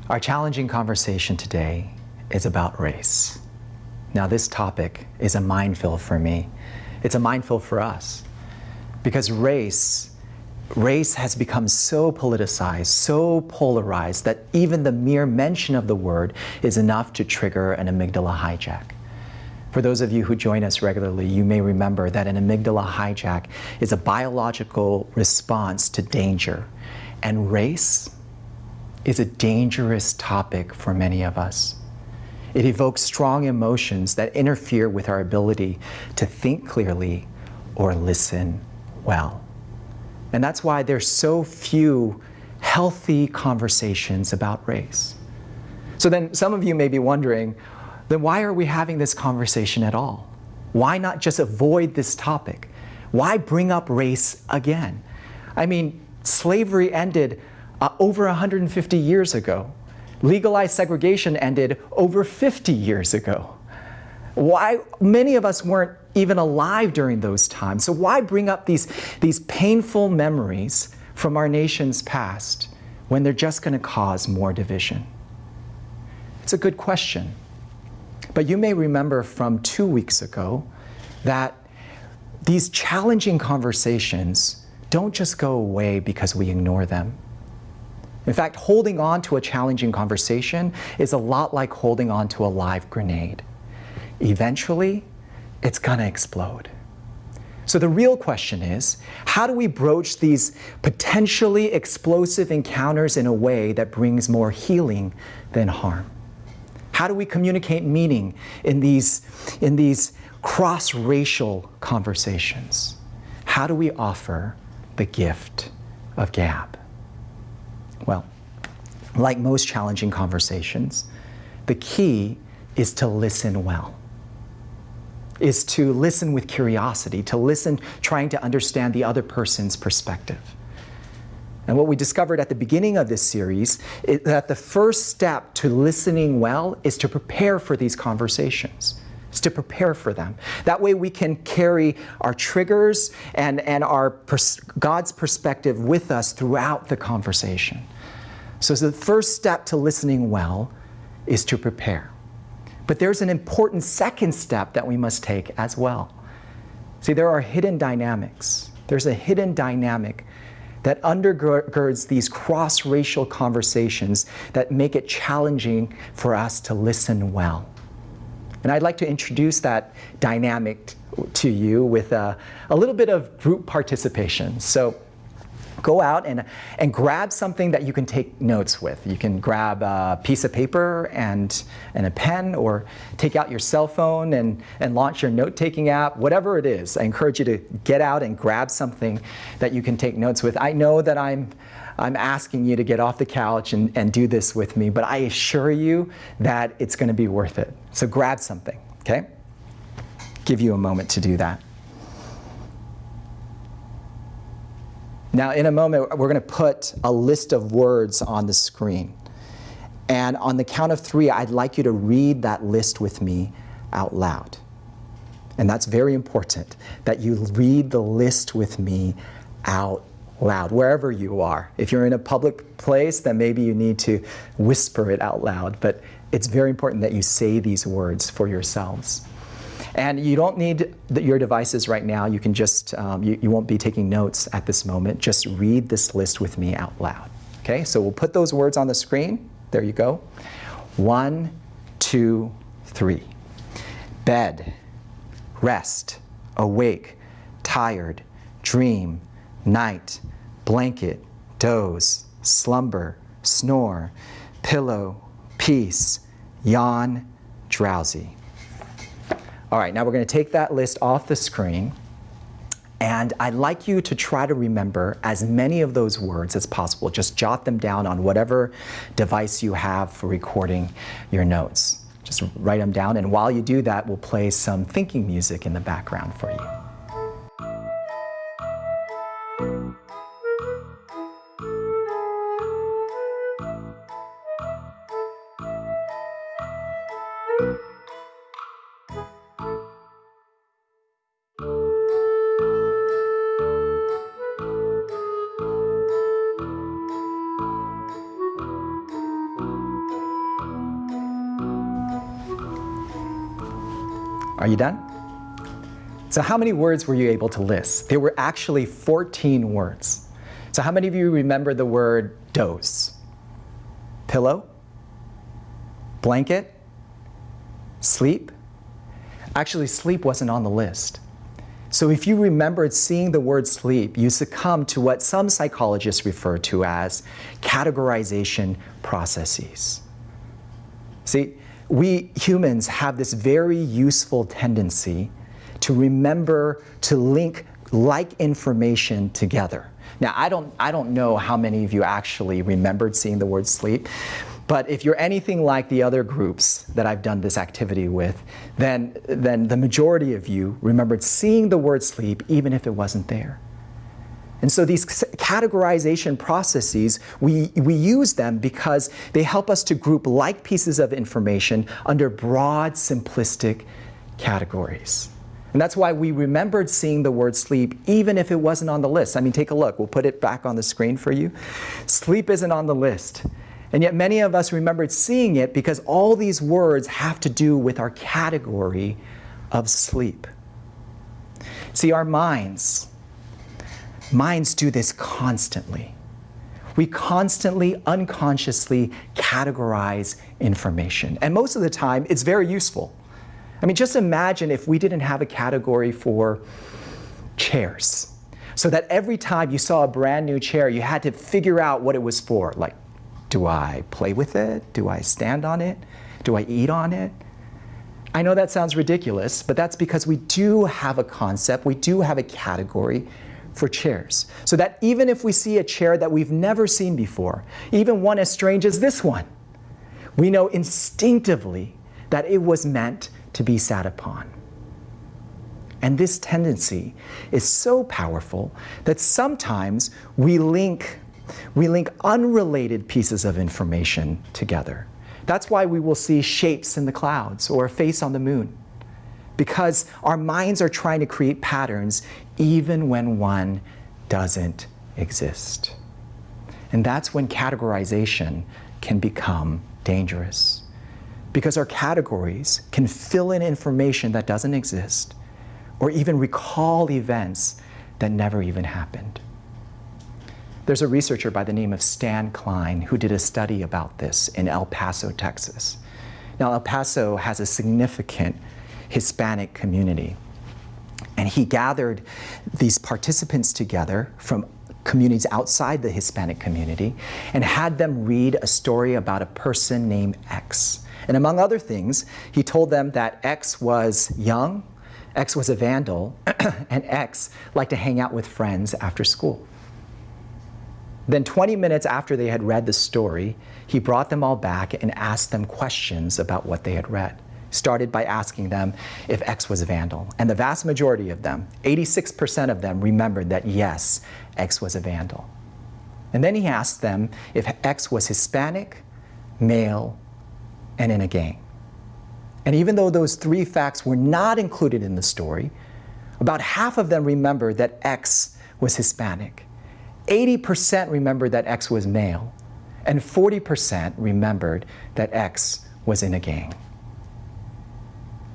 Our challenging conversation today is about race. Now, this topic is a minefield for me. It's a minefield for us because race has become so politicized, so polarized that even the mere mention of the word is enough to trigger an amygdala hijack. For those of you who join us regularly, you may remember that an amygdala hijack is a biological response to danger, and race is a dangerous topic for many of us. It evokes strong emotions that interfere with our ability to think clearly or listen well. And that's why there's so few healthy conversations about race. So then some of you may be wondering, then why are we having this conversation at all? Why not just avoid this topic? Why bring up race again? I mean, slavery ended over 150 years ago. Legalized segregation ended over 50 years ago. Why? Many of us weren't even alive during those times. So why bring up these painful memories from our nation's past when they're just going to cause more division? It's a good question. But you may remember from 2 weeks ago that these challenging conversations don't just go away because we ignore them. In fact, holding on to a challenging conversation is a lot like holding on to a live grenade. Eventually, it's gonna explode. So the real question is, how do we broach these potentially explosive encounters in a way that brings more healing than harm? How do we communicate meaning in these cross-racial conversations? How do we offer the gift of gab? Well, like most challenging conversations, the key is to listen well, is to listen with curiosity, to listen trying to understand the other person's perspective. And what we discovered at the beginning of this series is that the first step to listening well is to prepare for these conversations. It's to prepare for them. That way we can carry our triggers and God's perspective with us throughout the conversation. So the first step to listening well is to prepare. But there's an important second step that we must take as well. See, there are hidden dynamics. There's a hidden dynamic that undergirds these cross-racial conversations that make it challenging for us to listen well. And I'd like to introduce that dynamic to you with a little bit of group participation. So go out and grab something that you can take notes with. You can grab a piece of paper and a pen, or take out your cell phone and launch your note-taking app, whatever it is. I encourage you to get out and grab something that you can take notes with. I know that I'm asking you to get off the couch and do this with me, but I assure you that it's going to be worth it. So grab something, okay? Give you a moment to do that. Now, in a moment, we're going to put a list of words on the screen. And on the count of 3, I'd like you to read that list with me out loud. And that's very important, that you read the list with me out loud, wherever you are. If you're in a public place, then maybe you need to whisper it out loud. But it's very important that you say these words for yourselves. And you don't need your devices right now. You can just, you won't be taking notes at this moment. Just read this list with me out loud. Okay, so we'll put those words on the screen. There you go. 1, 2, 3. Bed, rest, awake, tired, dream, night, blanket, doze, slumber, snore, pillow, peace, yawn, drowsy. All right, now we're going to take that list off the screen, and I'd like you to try to remember as many of those words as possible. Just jot them down on whatever device you have for recording your notes. Just write them down, and while you do that, we'll play some thinking music in the background for you. Are you done? So how many words were you able to list? There were actually 14 words. So how many of you remember the word doze? Pillow? Blanket? Sleep? Actually, sleep wasn't on the list. So if you remembered seeing the word sleep, you succumb to what some psychologists refer to as categorization processes. See, we humans have this very useful tendency to remember to link like information together. Now, I don't know how many of you actually remembered seeing the word sleep, but if you're anything like the other groups that I've done this activity with, then the majority of you remembered seeing the word sleep even if it wasn't there. And so these categorization processes, we use them because they help us to group like pieces of information under broad, simplistic categories. And that's why we remembered seeing the word sleep even if it wasn't on the list. I mean, take a look. We'll put it back on the screen for you. Sleep isn't on the list. And yet many of us remembered seeing it because all these words have to do with our category of sleep. See, our minds do this constantly. We constantly, unconsciously categorize information. And most of the time, it's very useful. I mean, just imagine if we didn't have a category for chairs, so that every time you saw a brand new chair, you had to figure out what it was for. Like, do I play with it? Do I stand on it? Do I eat on it? I know that sounds ridiculous, but that's because we do have a concept, we do have a category for chairs. So that even if we see a chair that we've never seen before, even one as strange as this one, we know instinctively that it was meant to be sat upon. And this tendency is so powerful that sometimes we link unrelated pieces of information together. That's why we will see shapes in the clouds or a face on the moon, because our minds are trying to create patterns even when one doesn't exist. And that's when categorization can become dangerous, because our categories can fill in information that doesn't exist or even recall events that never even happened. There's a researcher by the name of Stan Klein who did a study about this in El Paso, Texas. Now, El Paso has a significant Hispanic community, and he gathered these participants together from communities outside the Hispanic community and had them read a story about a person named X. And among other things, he told them that X was young, X was a vandal, and X liked to hang out with friends after school. Then 20 minutes after they had read the story, he brought them all back and asked them questions about what they had read. Started by asking them if X was a vandal. And the vast majority of them, 86% of them, remembered that yes, X was a vandal. And then he asked them if X was Hispanic, male, and in a gang. And even though those three facts were not included in the story, about half of them remembered that X was Hispanic. 80% remembered that X was male, and 40% remembered that X was in a gang.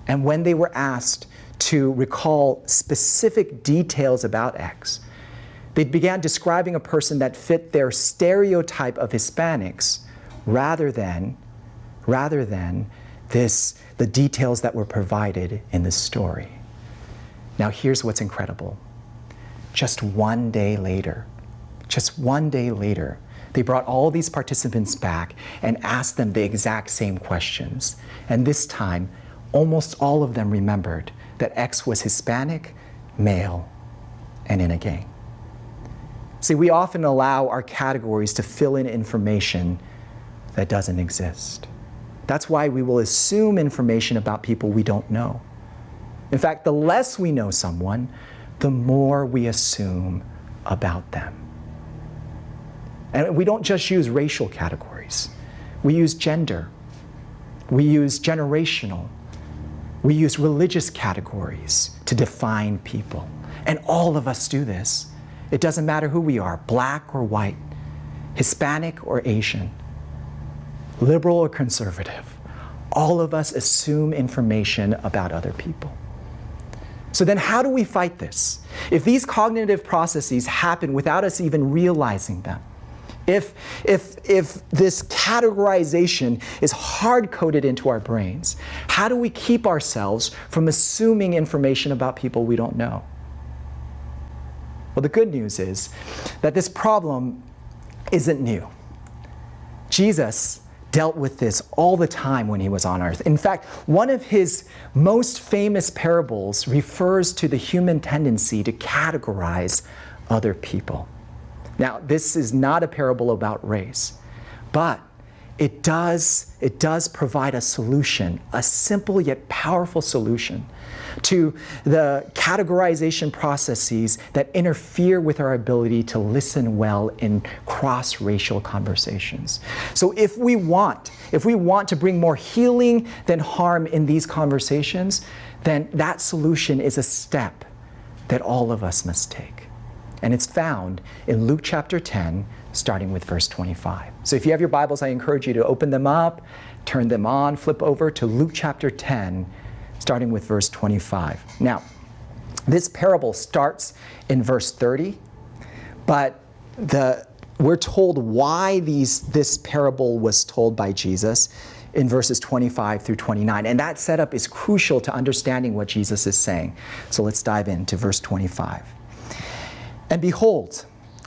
And when they were asked to recall specific details about X, they began describing a person that fit their stereotype of Hispanics rather than the details that were provided in the story. Now here's what's incredible. Just one day later, they brought all these participants back and asked them the exact same questions. And this time, almost all of them remembered that X was Hispanic, male, and in a gang. See, we often allow our categories to fill in information that doesn't exist. That's why we will assume information about people we don't know. In fact, the less we know someone, the more we assume about them. And we don't just use racial categories. We use gender. We use generational. We use religious categories to define people. And all of us do this. It doesn't matter who we are, black or white, Hispanic or Asian, liberal or conservative. All of us assume information about other people. So then how do we fight this? If these cognitive processes happen without us even realizing them, if this categorization is hard-coded into our brains, how do we keep ourselves from assuming information about people we don't know? Well, the good news is that this problem isn't new. Jesus dealt with this all the time when he was on earth. In fact, one of his most famous parables refers to the human tendency to categorize other people. Now, this is not a parable about race, but it does provide a solution, a simple yet powerful solution to the categorization processes that interfere with our ability to listen well in cross-racial conversations. So if we want to bring more healing than harm in these conversations, then that solution is a step that all of us must take. And it's found in Luke chapter 10, starting with verse 25. So if you have your Bibles, I encourage you to open them up, turn them on, flip over to Luke chapter 10, starting with verse 25. Now, this parable starts in verse 30, but we're told why this parable was told by Jesus in verses 25 through 29. And that setup is crucial to understanding what Jesus is saying. So let's dive into verse 25. And behold,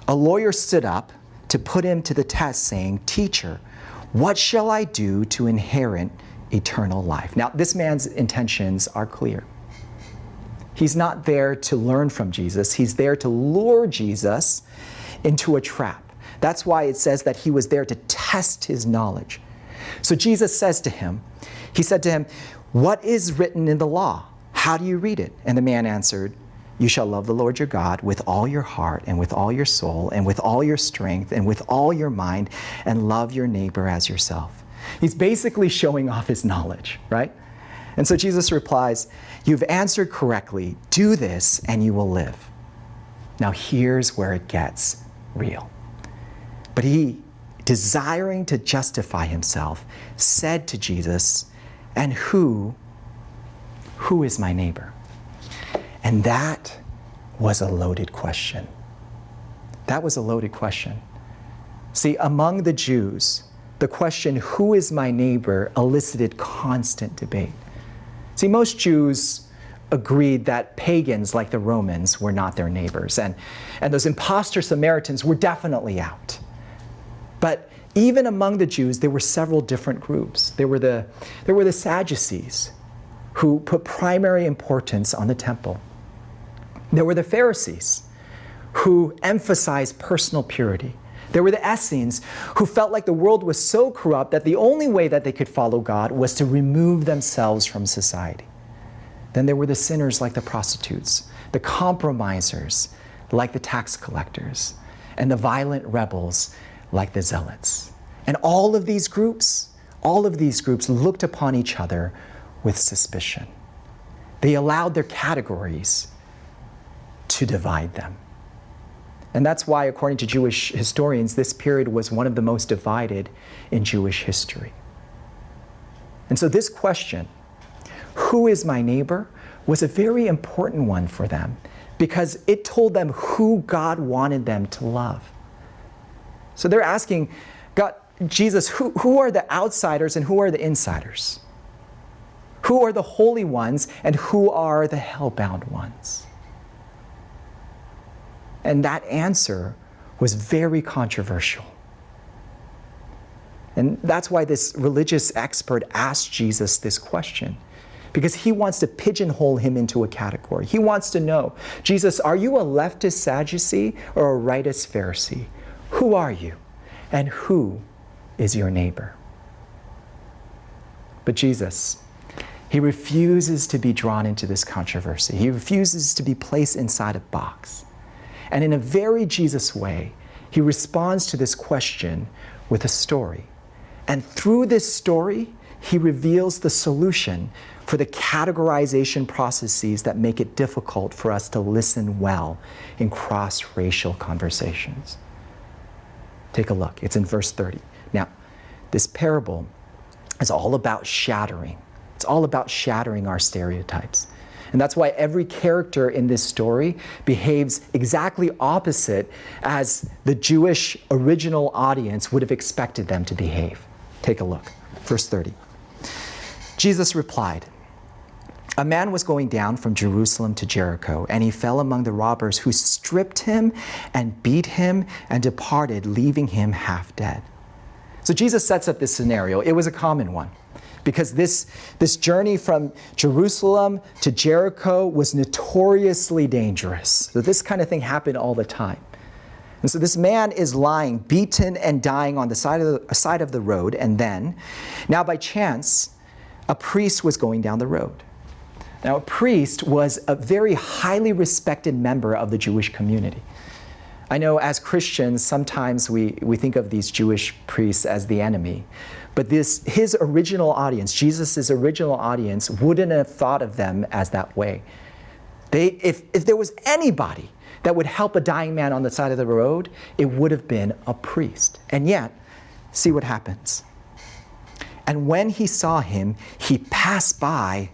a lawyer stood up to put him to the test, saying, "Teacher, what shall I do to inherit eternal life?" Now, this man's intentions are clear. He's not there to learn from Jesus. He's there to lure Jesus into a trap. That's why it says that he was there to test his knowledge. So Jesus said to him, "What is written in the law? How do you read it?" And the man answered, "You shall love the Lord your God with all your heart and with all your soul and with all your strength and with all your mind, and love your neighbor as yourself." He's basically showing off his knowledge, right? And so Jesus replies, "You've answered correctly. Do this and you will live." Now here's where it gets real. But he, desiring to justify himself, said to Jesus, "And who is my neighbor?" And that was a loaded question. That was a loaded question. See, among the Jews, the question, "Who is my neighbor?" elicited constant debate. See, most Jews agreed that pagans like the Romans were not their neighbors, and those imposter Samaritans were definitely out. But even among the Jews, there were several different groups. There were the Sadducees, who put primary importance on the temple. There were the Pharisees, who emphasized personal purity. There were the Essenes, who felt like the world was so corrupt that the only way that they could follow God was to remove themselves from society. Then there were the sinners like the prostitutes, the compromisers like the tax collectors, and the violent rebels like the zealots. And all of these groups looked upon each other with suspicion. They allowed their categories to divide them. And that's why, according to Jewish historians, this period was one of the most divided in Jewish history. And so this question, "Who is my neighbor?" was a very important one for them because it told them who God wanted them to love. So they're asking, God, Jesus, who are the outsiders and who are the insiders? Who are the holy ones and who are the hell-bound ones? And that answer was very controversial. And that's why this religious expert asked Jesus this question, because he wants to pigeonhole him into a category. He wants to know, Jesus, are you a leftist Sadducee or a rightist Pharisee? Who are you? And who is your neighbor? But Jesus, he refuses to be drawn into this controversy. He refuses to be placed inside a box. And in a very Jesus way, he responds to this question with a story. And through this story, he reveals the solution for the categorization processes that make it difficult for us to listen well in cross-racial conversations. Take a look. It's in verse 30. Now, this parable is all about shattering. It's all about shattering our stereotypes. And that's why every character in this story behaves exactly opposite as the Jewish original audience would have expected them to behave. Take a look. Verse 30. Jesus replied, "A man was going down from Jerusalem to Jericho, and he fell among the robbers, who stripped him and beat him and departed, leaving him half dead." So Jesus sets up this scenario. It was a common one, because this journey from Jerusalem to Jericho was notoriously dangerous. So this kind of thing happened all the time. And so this man is lying, beaten and dying on the side of the road, and then, now by chance, a priest was going down the road. Now, a priest was a very highly respected member of the Jewish community. I know as Christians, sometimes we think of these Jewish priests as the enemy. But his original audience, Jesus' original audience, wouldn't have thought of them as that way. If there was anybody that would help a dying man on the side of the road, it would have been a priest. And yet, see what happens. "And when he saw him, he passed by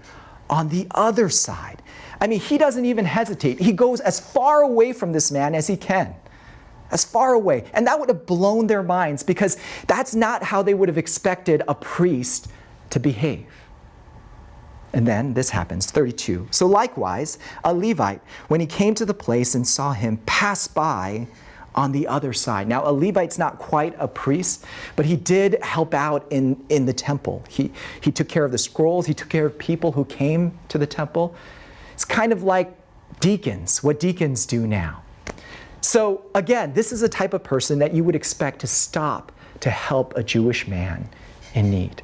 on the other side." I mean, he doesn't even hesitate. He goes as far away from this man as he can. As far away. And that would have blown their minds, because that's not how they would have expected a priest to behave. And then this happens, 32. "So likewise, a Levite, when he came to the place and saw him, passed by on the other side." Now, a Levite's not quite a priest, but he did help out in the temple. He took care of the scrolls. He took care of people who came to the temple. It's kind of like deacons, what deacons do now. So again, this is a type of person that you would expect to stop to help a Jewish man in need.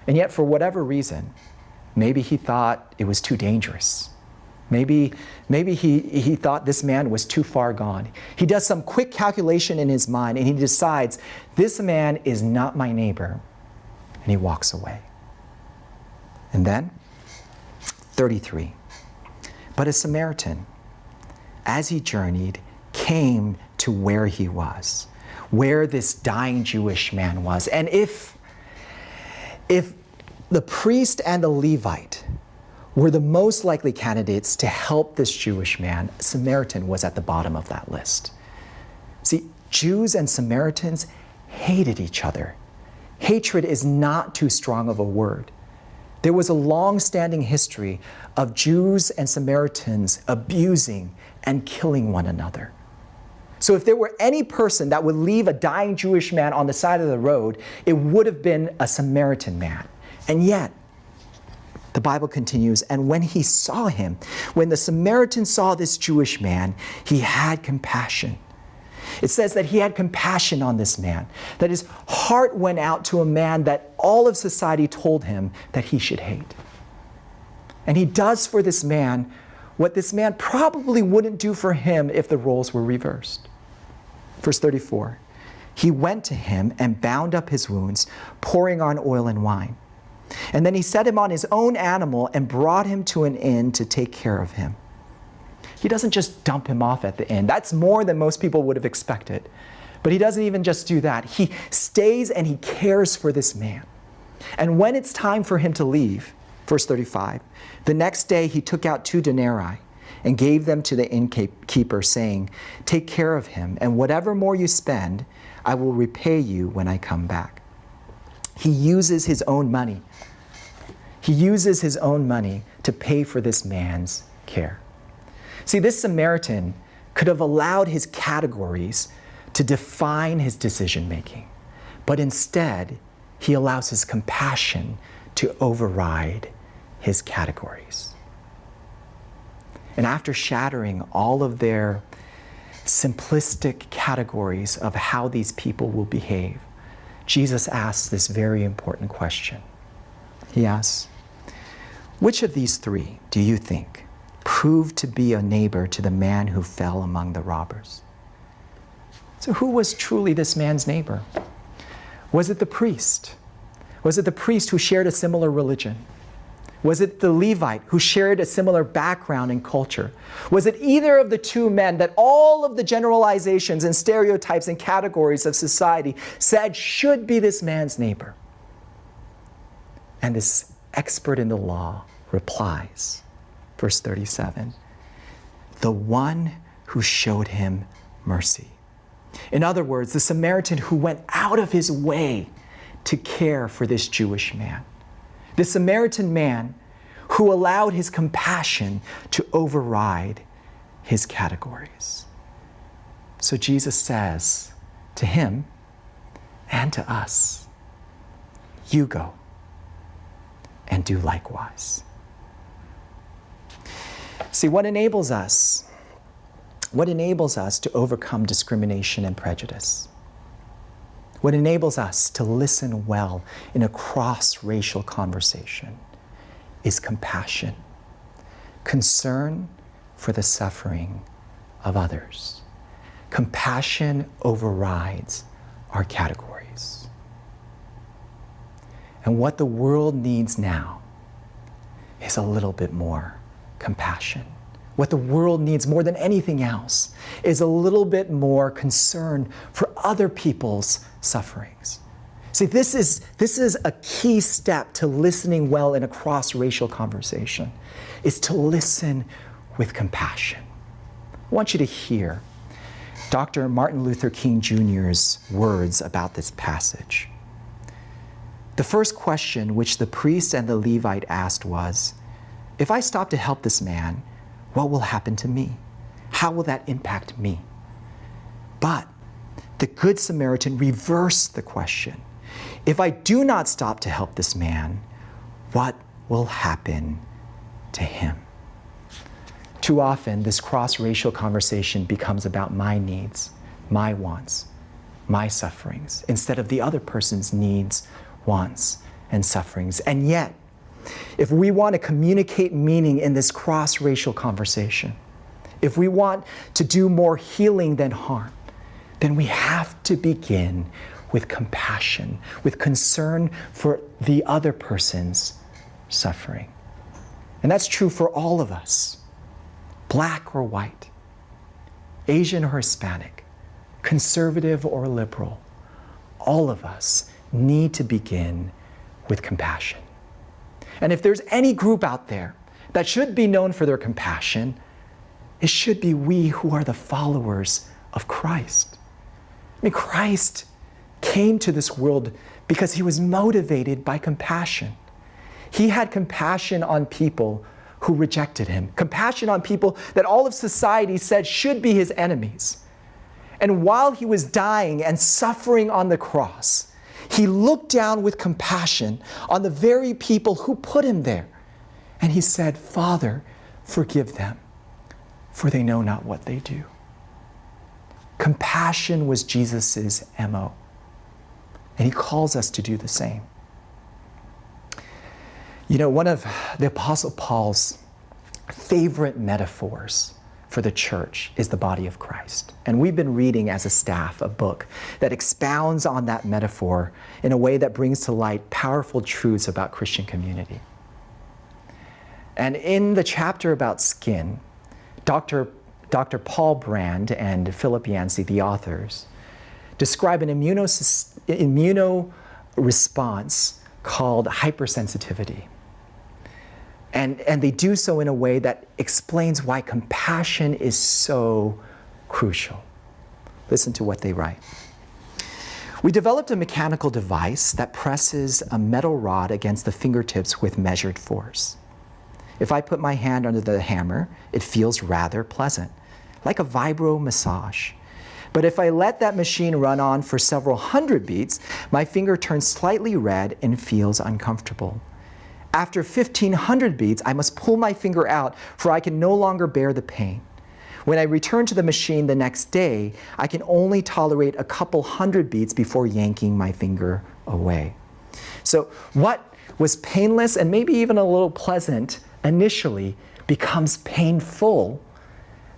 And yet, for whatever reason, maybe he thought it was too dangerous. Maybe he thought this man was too far gone. He does some quick calculation in his mind, and he decides, this man is not my neighbor, and he walks away. And then, 33. "But a Samaritan, as he journeyed, came to where he was, where this dying Jewish man was." And if the priest and the Levite were the most likely candidates to help this Jewish man, a Samaritan was at the bottom of that list. See, Jews and Samaritans hated each other. Hatred is not too strong of a word. There was a long-standing history of Jews and Samaritans abusing and killing one another. So if there were any person that would leave a dying Jewish man on the side of the road, it would have been a Samaritan man. And yet, the Bible continues, "And when he saw him," when the Samaritan saw this Jewish man, he had compassion. It says that he had compassion on this man, that his heart went out to a man that all of society told him that he should hate. And he does for this man what this man probably wouldn't do for him if the roles were reversed. Verse 34, "He went to him and bound up his wounds, pouring on oil and wine. And then he set him on his own animal and brought him to an inn to take care of him." He doesn't just dump him off at the inn. That's more than most people would have expected. But he doesn't even just do that. He stays and he cares for this man. And when it's time for him to leave, verse 35, "The next day he took out 2 denarii and gave them to the innkeeper, saying, 'Take care of him, and whatever more you spend, I will repay you when I come back.'" He uses his own money. He uses his own money to pay for this man's care. See, this Samaritan could have allowed his categories to define his decision-making, but instead, he allows his compassion to override his categories. And after shattering all of their simplistic categories of how these people will behave, Jesus asks this very important question. He asks, "Which of these 3 do you think proved to be a neighbor to the man who fell among the robbers?" So who was truly this man's neighbor? Was it the priest? Was it the priest who shared a similar religion? Was it the Levite who shared a similar background and culture? Was it either of the 2 men that all of the generalizations and stereotypes and categories of society said should be this man's neighbor? And this expert in the law replies, verse 37, the one who showed him mercy. In other words, the Samaritan who went out of his way to care for this Jewish man. The Samaritan man who allowed his compassion to override his categories. So Jesus says to him and to us, you go and do likewise. See, what enables us to overcome discrimination and prejudice? What enables us to listen well in a cross-racial conversation is compassion, concern for the suffering of others. Compassion overrides our categories. And what the world needs now is a little bit more compassion. What the world needs more than anything else is a little bit more concern for other people's sufferings. See, this is a key step to listening well in a cross-racial conversation, is to listen with compassion. I want you to hear Dr. Martin Luther King Jr.'s words about this passage. The first question which the priest and the Levite asked was, if I stop to help this man, what will happen to me? How will that impact me? But the Good Samaritan reversed the question. If I do not stop to help this man, what will happen to him? Too often, this cross-racial conversation becomes about my needs, my wants, my sufferings, instead of the other person's needs, wants, and sufferings. And yet, if we want to communicate meaning in this cross-racial conversation, if we want to do more healing than harm, then we have to begin with compassion, with concern for the other person's suffering. And that's true for all of us, black or white, Asian or Hispanic, conservative or liberal. All of us need to begin with compassion. And if there's any group out there that should be known for their compassion, it should be we who are the followers of Christ. I mean, Christ came to this world because he was motivated by compassion. He had compassion on people who rejected him, compassion on people that all of society said should be his enemies. And while he was dying and suffering on the cross, he looked down with compassion on the very people who put him there. And he said, Father, forgive them, for they know not what they do. Compassion was Jesus' MO. And he calls us to do the same. You know, one of the Apostle Paul's favorite metaphors for the church is the body of Christ. And we've been reading as a staff a book that expounds on that metaphor in a way that brings to light powerful truths about Christian community. And in the chapter about skin, Dr. Paul Brand and Philip Yancey, the authors, describe an immuno response called hypersensitivity. And they do so in a way that explains why compassion is so crucial. Listen to what they write. We developed a mechanical device that presses a metal rod against the fingertips with measured force. If I put my hand under the hammer, it feels rather pleasant, like a vibro massage. But if I let that machine run on for several hundred beats, my finger turns slightly red and feels uncomfortable. After 1,500 beats, I must pull my finger out, for I can no longer bear the pain. When I return to the machine the next day, I can only tolerate a couple hundred beats before yanking my finger away. So what was painless and maybe even a little pleasant initially becomes painful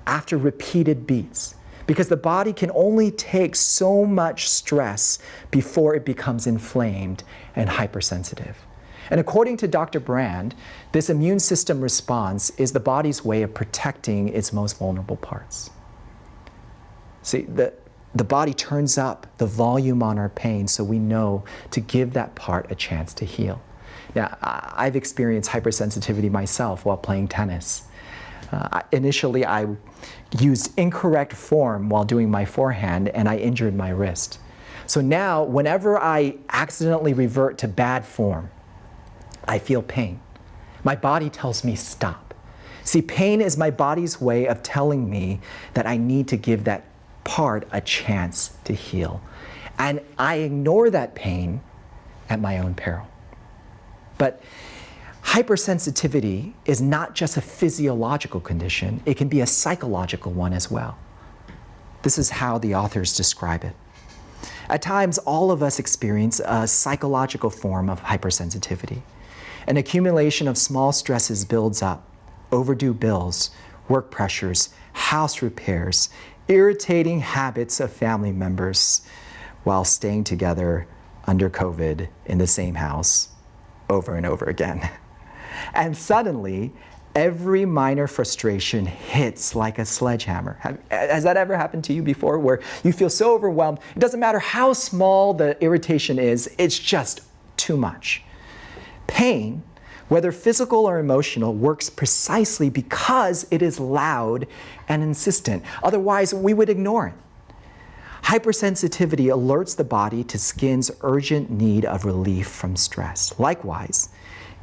after repeated beats, because the body can only take so much stress before it becomes inflamed and hypersensitive. And according to Dr. Brand, this immune system response is the body's way of protecting its most vulnerable parts. See, the body turns up the volume on our pain so we know to give that part a chance to heal. Now, I've experienced hypersensitivity myself while playing tennis. Initially, I used incorrect form while doing my forehand, and I injured my wrist. So now, whenever I accidentally revert to bad form, I feel pain. My body tells me stop. See, pain is my body's way of telling me that I need to give that part a chance to heal. And I ignore that pain at my own peril. But hypersensitivity is not just a physiological condition, it can be a psychological one as well. This is how the authors describe it. At times, all of us experience a psychological form of hypersensitivity. An accumulation of small stresses builds up: overdue bills, work pressures, house repairs, irritating habits of family members while staying together under COVID in the same house over and over again. And suddenly, every minor frustration hits like a sledgehammer. Has that ever happened to you before, where you feel so overwhelmed? It doesn't matter how small the irritation is, it's just too much. Pain, whether physical or emotional, works precisely because it is loud and insistent. Otherwise, we would ignore it. Hypersensitivity alerts the body to skin's urgent need of relief from stress. Likewise,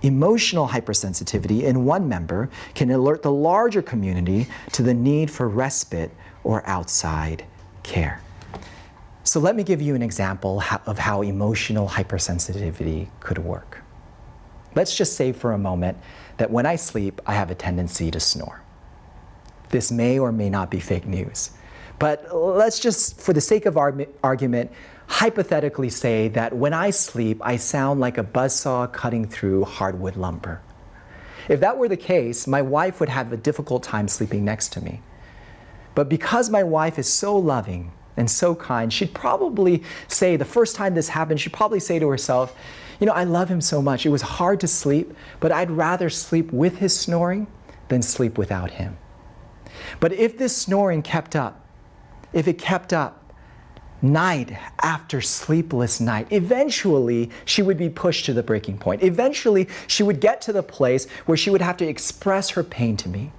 emotional hypersensitivity in one member can alert the larger community to the need for respite or outside care. So let me give you an example of how emotional hypersensitivity could work. Let's just say for a moment that when I sleep, I have a tendency to snore. This may or may not be fake news, but let's just, for the sake of argument, hypothetically say that when I sleep, I sound like a buzzsaw cutting through hardwood lumber. If that were the case, my wife would have a difficult time sleeping next to me. But because my wife is so loving and so kind, she'd probably say, the first time this happened, she'd probably say to herself, you know, I love him so much. It was hard to sleep, but I'd rather sleep with his snoring than sleep without him. But if this snoring kept up, if it kept up night after sleepless night, eventually she would be pushed to the breaking point. Eventually she would get to the place where she would have to express her pain to me.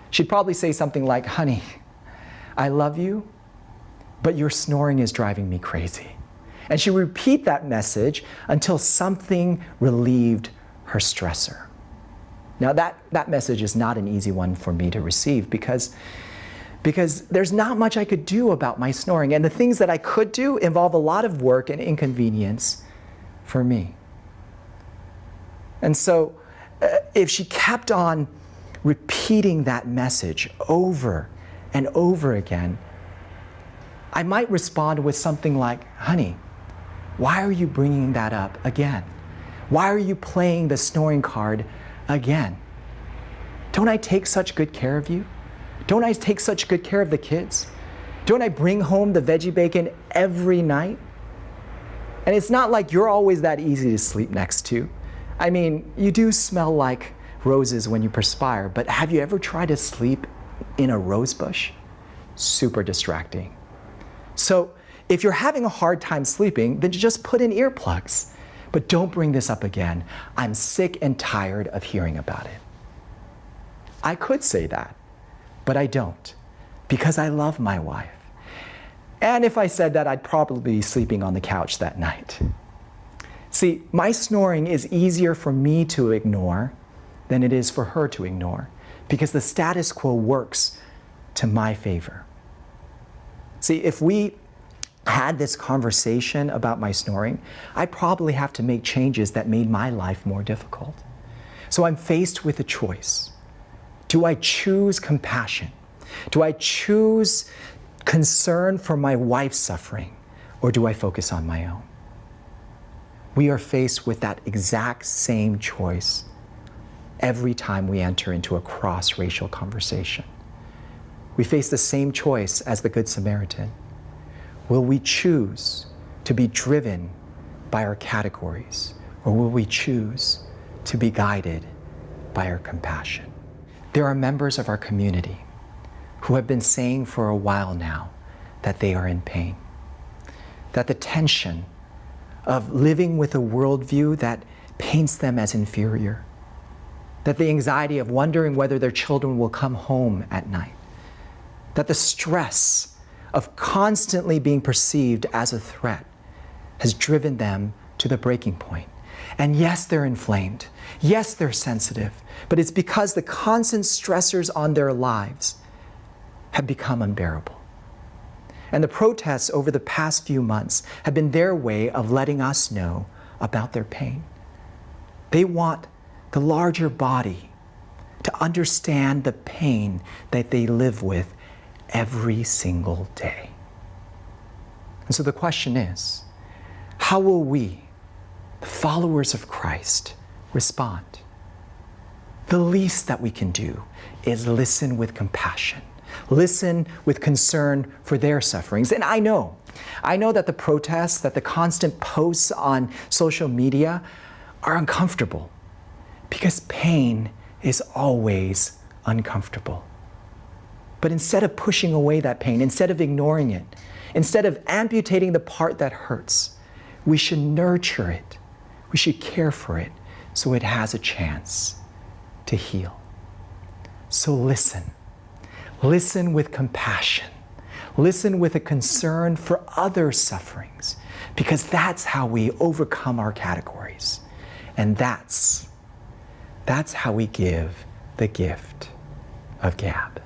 She'd probably say something like, honey, I love you, but your snoring is driving me crazy. And she would repeat that message until something relieved her stressor. Now that message is not an easy one for me to receive because there's not much I could do about my snoring. And the things that I could do involve a lot of work and inconvenience for me. And so if she kept on repeating that message over and over again, I might respond with something like, honey, why are you bringing that up again? Why are you playing the snoring card again? Don't I take such good care of you? Don't I take such good care of the kids? Don't I bring home the veggie bacon every night? And it's not like you're always that easy to sleep next to. I mean, you do smell like roses when you perspire, but have you ever tried to sleep in a rose bush? Super distracting. So if you're having a hard time sleeping, then just put in earplugs. But don't bring this up again. I'm sick and tired of hearing about it. I could say that, but I don't, because I love my wife. And if I said that, I'd probably be sleeping on the couch that night. See, my snoring is easier for me to ignore than it is for her to ignore, because the status quo works to my favor. See, if we had this conversation about my snoring, I'd probably have to make changes that made my life more difficult. So I'm faced with a choice. Do I choose compassion? Do I choose concern for my wife's suffering? Or do I focus on my own? We are faced with that exact same choice every time we enter into a cross-racial conversation. We face the same choice as the Good Samaritan. Will we choose to be driven by our categories, or will we choose to be guided by our compassion? There are members of our community who have been saying for a while now that they are in pain, that the tension of living with a worldview that paints them as inferior, that the anxiety of wondering whether their children will come home at night, that the stress of constantly being perceived as a threat has driven them to the breaking point. And yes, they're inflamed. Yes, they're sensitive. But it's because the constant stressors on their lives have become unbearable. And the protests over the past few months have been their way of letting us know about their pain. They want the larger body to understand the pain that they live with every single day. And so the question is, how will we, the followers of Christ, respond? The least that we can do is listen with compassion. Listen with concern for their sufferings. And I know that the protests, that the constant posts on social media are uncomfortable because pain is always uncomfortable. But instead of pushing away that pain, instead of ignoring it, instead of amputating the part that hurts, we should nurture it. We should care for it so it has a chance to heal. So listen. Listen with compassion. Listen with a concern for other sufferings, because that's how we overcome our categories. And that's how we give the gift of gab.